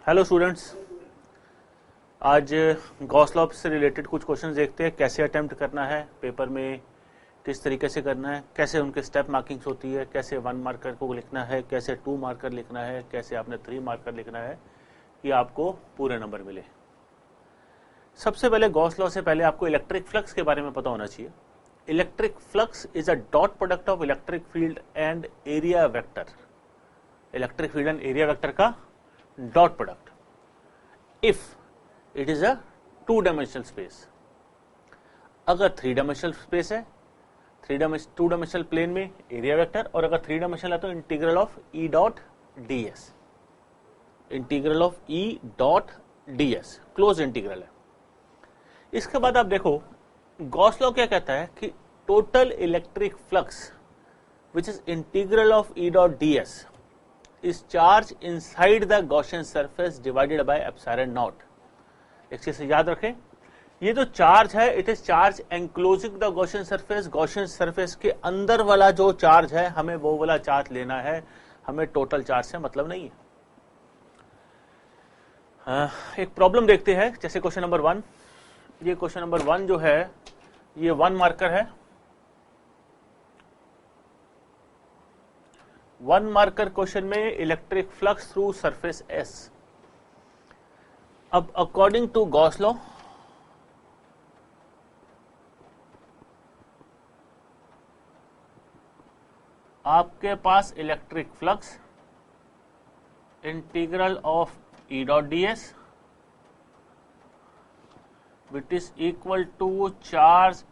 Hello students, आज Gauss law से related कुछ क्वेश्चंस देखते हैं। कैसे अटेम्प्ट करना है पेपर में, किस तरीके से करना है, कैसे उनके स्टेप मार्किंग्स होती है, कैसे 1 मार्कर को लिखना है, कैसे 2 मार्कर लिखना है, कैसे आपने 3 मार्कर लिखना है कि आपको पूरे नंबर मिले। सबसे पहले गॉस लॉ से पहले आपको इलेक्ट्रिक फ्लक्स के बारे में पता होना चाहिए। Electric flux is a dot product of electric field and area vector. Electric field and area vector का dot product if it is a 2-dimensional space। अगर 3-dimensional space है, 2-dimensional plane में एरिया वेक्टर, और अगर 3-dimensional है तो integral of E dot d S, integral of E dot d S close integral है। इसके बाद आप देखो गॉस लॉ क्या कहता है कि total electric flux which is integral of E dot d S is charge inside the Gaussian surface divided by epsilon naught। एक चीज याद रखें, ये जो चार्ज है it is charge ankylosing the Gaussian surface। Gaussian surface के अंदर वाला जो चार्ज है हमें वो वाला चार्ज लेना है, हमें टोटल चार्ज से मतलब नहीं है। एक प्रॉब्लम देखते हैं, जैसे क्वेश्चन नंबर 1। ये क्वेश्चन नंबर 1 जो है ये 1 मार्कर है। 1 मार्कर क्वेश्चन में electric flux through surface S. अब अकॉर्डिंग टू गॉस लॉ आपके पास electric flux integral of E dot d S which is equal to charge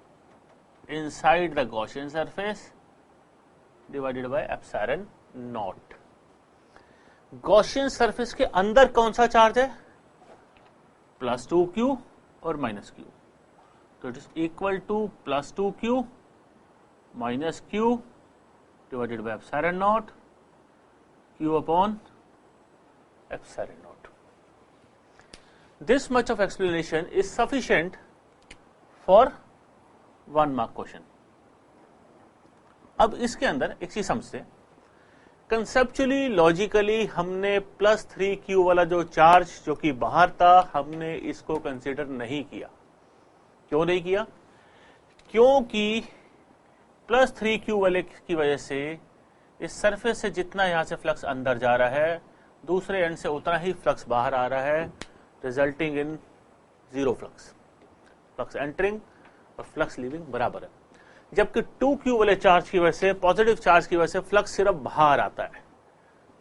inside the Gaussian surface divided by epsilon naught. Gaussian surface के अंदर कौन सा charge है? +2q और -q, तो इट इज इक्वल टू +2q -q divided by epsilon naught q upon epsilon naught. This much of explanation is sufficient for 1 mark question. अब इसके अंदर एक चीज समझते, कंसेप्चुअली लॉजिकली हमने +3q वाला जो चार्ज जो कि बाहर था हमने इसको कंसीडर नहीं किया। क्यों नहीं किया? क्योंकि +3q वाले की वजह से इस सरफेस से जितना यहां से फ्लक्स अंदर जा रहा है दूसरे एंड से उतना ही फ्लक्स बाहर आ रहा है, resulting in 0 flux. Flux entering और फ्लक्स लीविंग बराबर है। जबकि 2q वाले चार्ज की वजह से, पॉजिटिव चार्ज की वजह से फ्लक्स सिर्फ बाहर आता है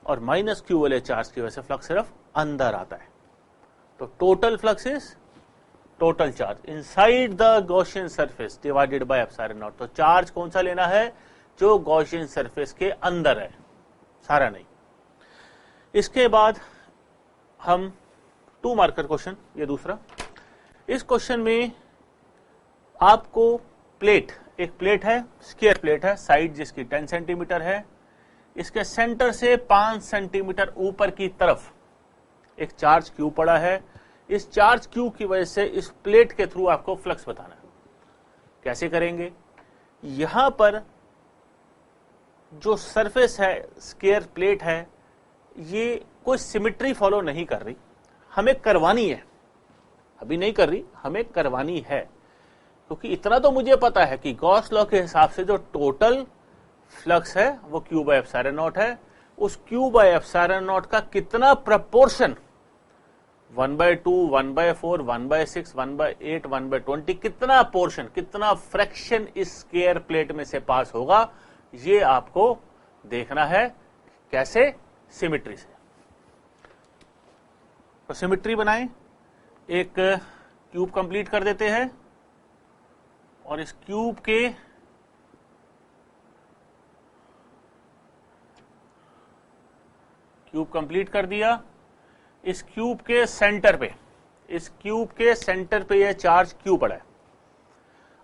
और -q वाले चार्ज की वजह से फ्लक्स सिर्फ अंदर आता है। तो total flux is total charge inside the Gaussian surface divided by epsilon naught. तो चार्ज कौन सा लेना है? जो गॉसियन सरफेस के अंदर है, सारा नहीं। इसके बाद हम 2 मार्कर क्वेश्चन, ये दूसरा। इस क्वेश्चन में आपको प्लेट, एक प्लेट है, स्क्वायर प्लेट है, साइड जिसकी 10 सेंटीमीटर है, इसके सेंटर से 5 सेंटीमीटर ऊपर की तरफ एक चार्ज क्यू पड़ा है। इस चार्ज क्यू की वजह से इस प्लेट के थ्रू आपको फ्लक्स बताना है। कैसे करेंगे? यहां पर जो सरफेस है, स्क्वायर प्लेट है, ये कोई सिमेट्री फॉलो नहीं कर रही, हमें करवानी है। अभी नहीं कर रही, हमें करवानी है, क्योंकि इतना तो मुझे पता है कि गॉस लॉ के हिसाब से जो टोटल फ्लक्स है वो q बाय एप्सिलॉन नॉट है। उस q बाय एप्सिलॉन नॉट का कितना प्रपोर्शन, 1/2, 1/4, 1/6, 1/8, 1/20, कितना पोर्शन, कितना फ्रैक्शन इस स्क्वायर प्लेट में से पास होगा, ये आपको देखना है। कैसे? सिमेट्री से। तो सिमेट्री बनाएं, एक क्यूब कंप्लीट कर देते हैं और इस क्यूब कंप्लीट कर दिया। इस क्यूब के सेंटर पे, इस क्यूब के सेंटर पे ये चार्ज क्यू पड़ा है।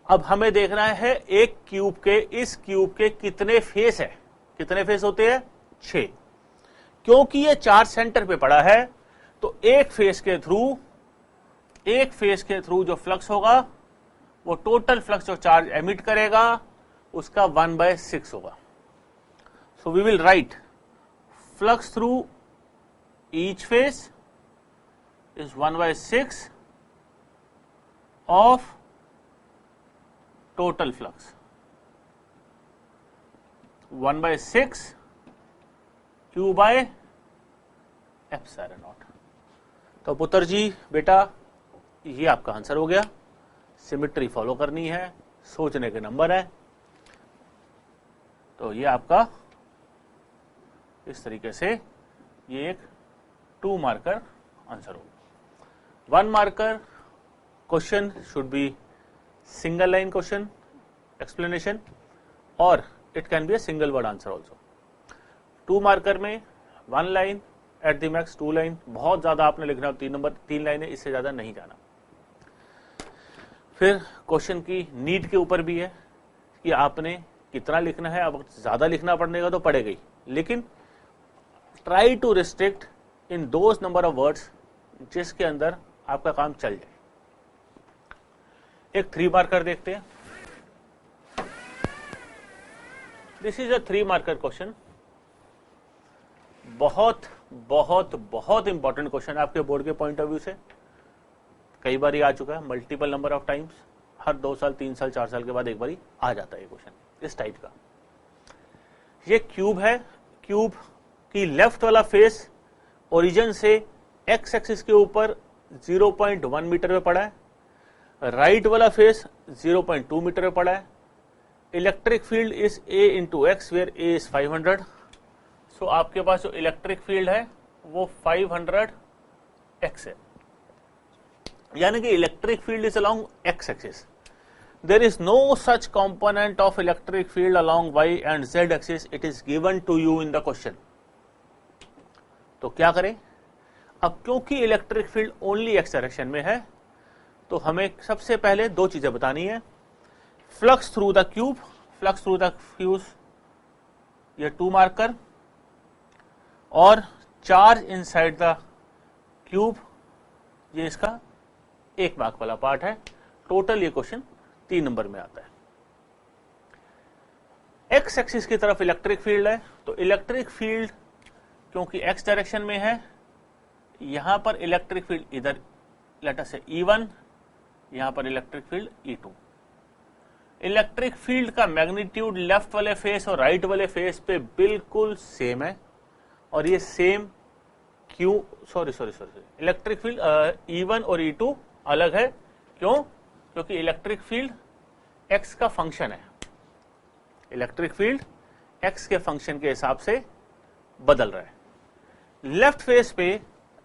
अब हमें देखना है एक क्यूब के, इस क्यूब के कितने फेस है। कितने फेस होते हैं? 6। क्योंकि ये चार्ज सेंटर पे पड़ा है तो एक फेस के थ्रू जो फ्लक्स होगा वो टोटल फ्लक्स जो चार्ज एमिट करेगा उसका 1/6 होगा। So we will write flux through each face is 1/6 of total flux, 1/6 Q by epsilon naught. तो पुत्र जी बेटा ये आपका आंसर हो गया। सिमेट्री फॉलो करनी है, सोचने के नंबर है। तो ये आपका इस तरीके से ये एक 2 मार्कर आंसर होगा। 1 marker question should be single line question explanation और it can be a single word answer also. 2 marker में 1 line at the max 2 line, बहुत ज्यादा आपने लिखना 3 लाइनें, इससे ज्यादा नहीं जाना। फिर क्वेश्चन की नीड के ऊपर भी है कि आपने कितना लिखना है। अब ज्यादा लिखना पड़ेगा तो पड़ेगा ही, लेकिन try to restrict in those number of words जिसके अंदर आपका काम चल जाए। एक 3 मार्कर देखते हैं। This is a 3 marker question. बहुत बहुत बहुत इंपॉर्टेंट क्वेश्चन है आपके बोर्ड के पॉइंट ऑफ व्यू से। कई बार आ चुका है, मल्टीपल नंबर ऑफ टाइम्स, हर 2 साल 3 साल 4 साल के बाद एक बार आ जाता है ये क्वेश्चन इस टाइप का। ये क्यूब है, क्यूब की लेफ्ट वाला फेस ओरिजिन से एक्स एक्सिस के ऊपर 0.1 मीटर पे पड़ा है, राइट वाला फेस 0.2 मीटर पे पड़ा है। Electric field is A into x where A is 500। सो आपके पास जो इलेक्ट्रिक फील्ड है वो 500 एक्स है, यानी कि electric field is along x axis. There is no such component of electric field along y and z axis, it is given to you in the question. तो क्या करें अब, क्योंकि electric field only x direction में है तो हमें सबसे पहले 2 चीजें बतानी है। Flux through the cube, flux through the fuse, ये 2 मार्कर, और चार्ज इनसाइड द क्यूब, ये इसका 1 मार्क वाला पार्ट है। टोटल ये क्वेश्चन 3 नंबर में आता है। एक्स एक्सिस की तरफ इलेक्ट्रिक फील्ड है, तो इलेक्ट्रिक फील्ड क्योंकि एक्स डायरेक्शन में है, यहां पर इलेक्ट्रिक फील्ड इधर लेट अस से E1, यहां पर electric field E2। Electric field का मैग्नीट्यूड लेफ्ट वाले फेस और राइट वाले फेस पे बिल्कुल सेम है, और ये सेम इलेक्ट्रिक फील्ड E1 और E2 अलग है। क्यों? क्योंकि इलेक्ट्रिक फील्ड एक्स का फंक्शन है, इलेक्ट्रिक फील्ड एक्स के फंक्शन के हिसाब से बदल रहा है। लेफ्ट फेस पे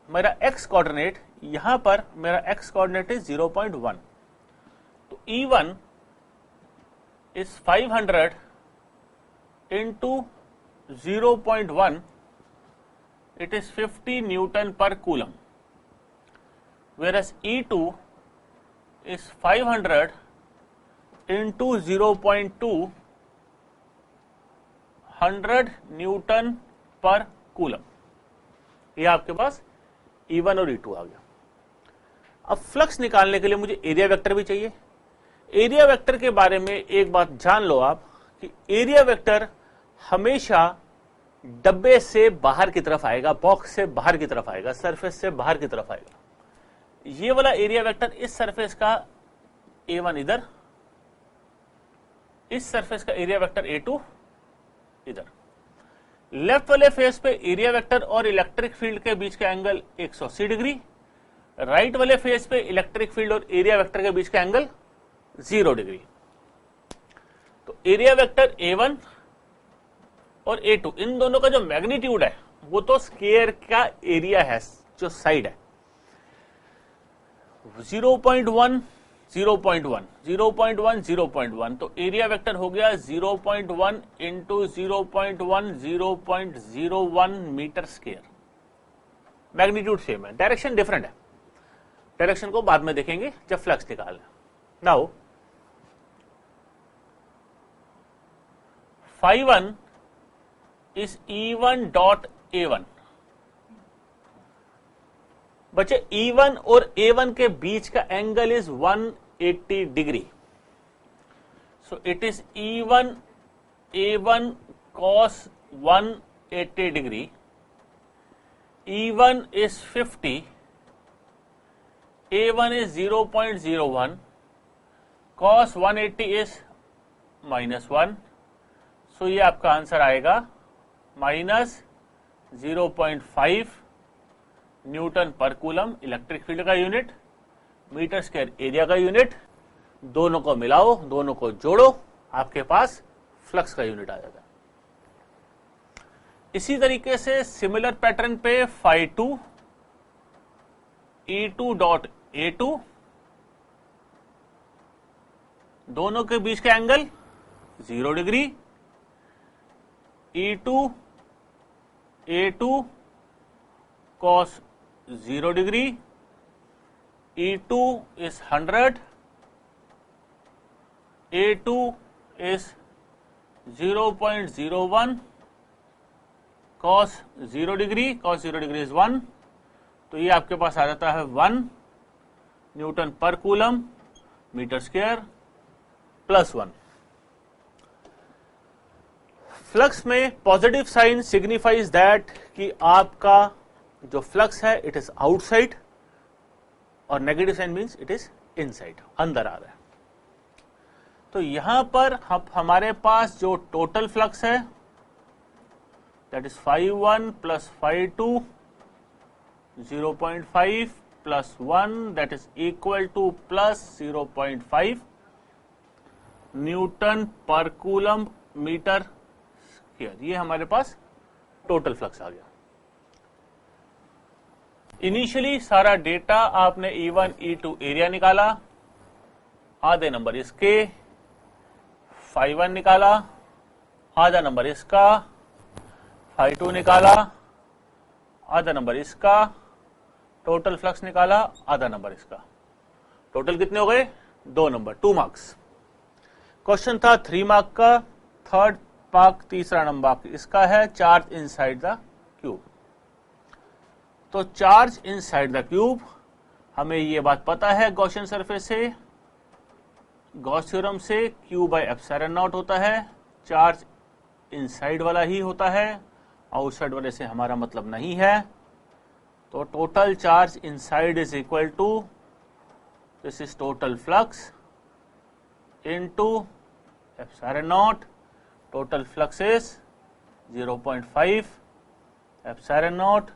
मेरा एक्स कोऑर्डिनेट, यहां पर मेरा एक्स कोऑर्डिनेट इज 0.1, तो E1 is 500 into 0.1, it is 50 Newton per coulomb, whereas E2 is 500 into 0.2, 100 Newton per coulomb। ये आपके पास E1 और E2 आ गया। अब फ्लक्स निकालने के लिए मुझे एरिया वेक्टर भी चाहिए। एरिया वेक्टर के बारे में एक बात जान लो आप कि एरिया वेक्टर हमेशा डब्बे से बाहर की तरफ आएगा, बॉक्स से बाहर की तरफ आएगा, सरफेस से बाहर की तरफ आएगा। ये वाला एरिया वेक्टर इस सरफेस का A1 इधर, इस सरफेस का एरिया वेक्टर A2 इधर। लेफ्ट वाले फेस पे एरिया वेक्टर और इलेक्ट्रिक फील्ड के बीच का एंगल 180 डिग्री, राइट वाले फेस पे इलेक्ट्रिक फील्ड और एरिया वेक्टर के बीच का एंगल 0 डिग्री। तो एरिया वेक्टर A1 और A2 इन दोनों का जो मैग्नीट्यूड है वो तो स्क्वायर का एरिया है, जो साइड है। 0.1 0.1 0.1 0.1, तो एरिया वेक्टर हो गया 0.1 into 0.1 0.01 meter square. Magnitude same है, डायरेक्शन डिफरेंट है। डायरेक्शन को बाद में देखेंगे जब फ्लक्स निकालना। Now phi1 is E1 dot A1। बच्चे E1 और A1 के बीच का angle is 180 degree, so it is E1 A1 cos 180 degree. E1 is 50 A1 is 0.01, cos 180 is -1, सो ये आपका आंसर आएगा -0.5 न्यूटन पर कूलम इलेक्ट्रिक फील्ड का यूनिट, मीटर स्क्वायर एरिया का यूनिट। दोनों को मिलाओ, दोनों को जोड़ो, आपके पास फ्लक्स का यूनिट आ जाता है। इसी तरीके से सिमिलर पैटर्न पे φ2 E2 डॉट A2, दोनों के बीच का angle 0 degree, E2 A2 cos 0 degree, E2 is 100, A2 is 0.01 cos 0 degree, cos 0 degree is 1, तो ये आपके पास आ जाता है 1 न्यूटन पर coulomb metre square plus 1। Flux में पॉजिटिव साइन सिग्निफाइज दैट कि आपका जो फ्लक्स है इट इज आउटसाइड, और negative sign means it is inside, अंदर आ रहा है। तो यहां पर हमारे पास जो टोटल फ्लक्स है that is φ1 plus φ2 0.5 plus 1 that is equal to plus 0.5 newton पर कूलम मीटर स्क्वायर, ये हमारे पास टोटल फ्लक्स आ गया। इनिशियली सारा डेटा आपने E1 E2 एरिया निकाला, आधे नंबर इसके, φ1 निकाला, आधा नंबर इसका, φ2 निकाला, आधा नंबर इसका, टोटल फ्लक्स निकाला, आधा नंबर इसका। टोटल कितने हो गए? 2 नंबर, 2 मार्क्स। क्वेश्चन था 3 मार्क का, थर्ड मार्क तीसरा नंबर इसका है, चार्ज इनसाइड द क्यूब। तो चार्ज इनसाइड द क्यूब, हमें ये बात पता है गॉसियन सरफेस से, गॉस थ्योरम से, Q बाय एप्सिलॉन नॉट होता है, चार्ज इनसाइड वाला ही होता है, आउटसाइड वाले से हमारा मतलब नहीं है। तो total charge inside is equal to, this is total flux into epsilon naught, total flux is 0.5 epsilon naught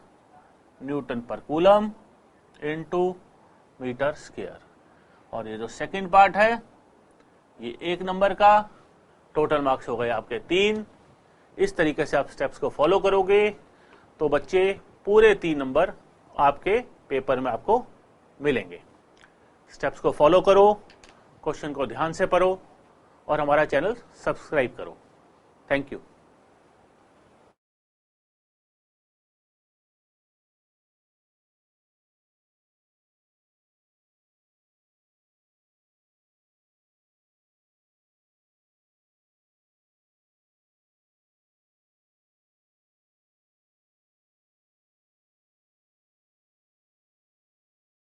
newton पर कूलम इनटू मीटर स्क्वायर। और ये जो सेकंड पार्ट है ये 1 नंबर का, टोटल मार्क्स हो गए आपके 3। इस तरीके से आप स्टेप्स को फॉलो करोगे तो बच्चे पूरे 3 नंबर आपके पेपर में आपको मिलेंगे। स्टेप्स को फॉलो करो, क्वेश्चन को ध्यान से पढ़ो और हमारा चैनल सब्सक्राइब करो। Thank you.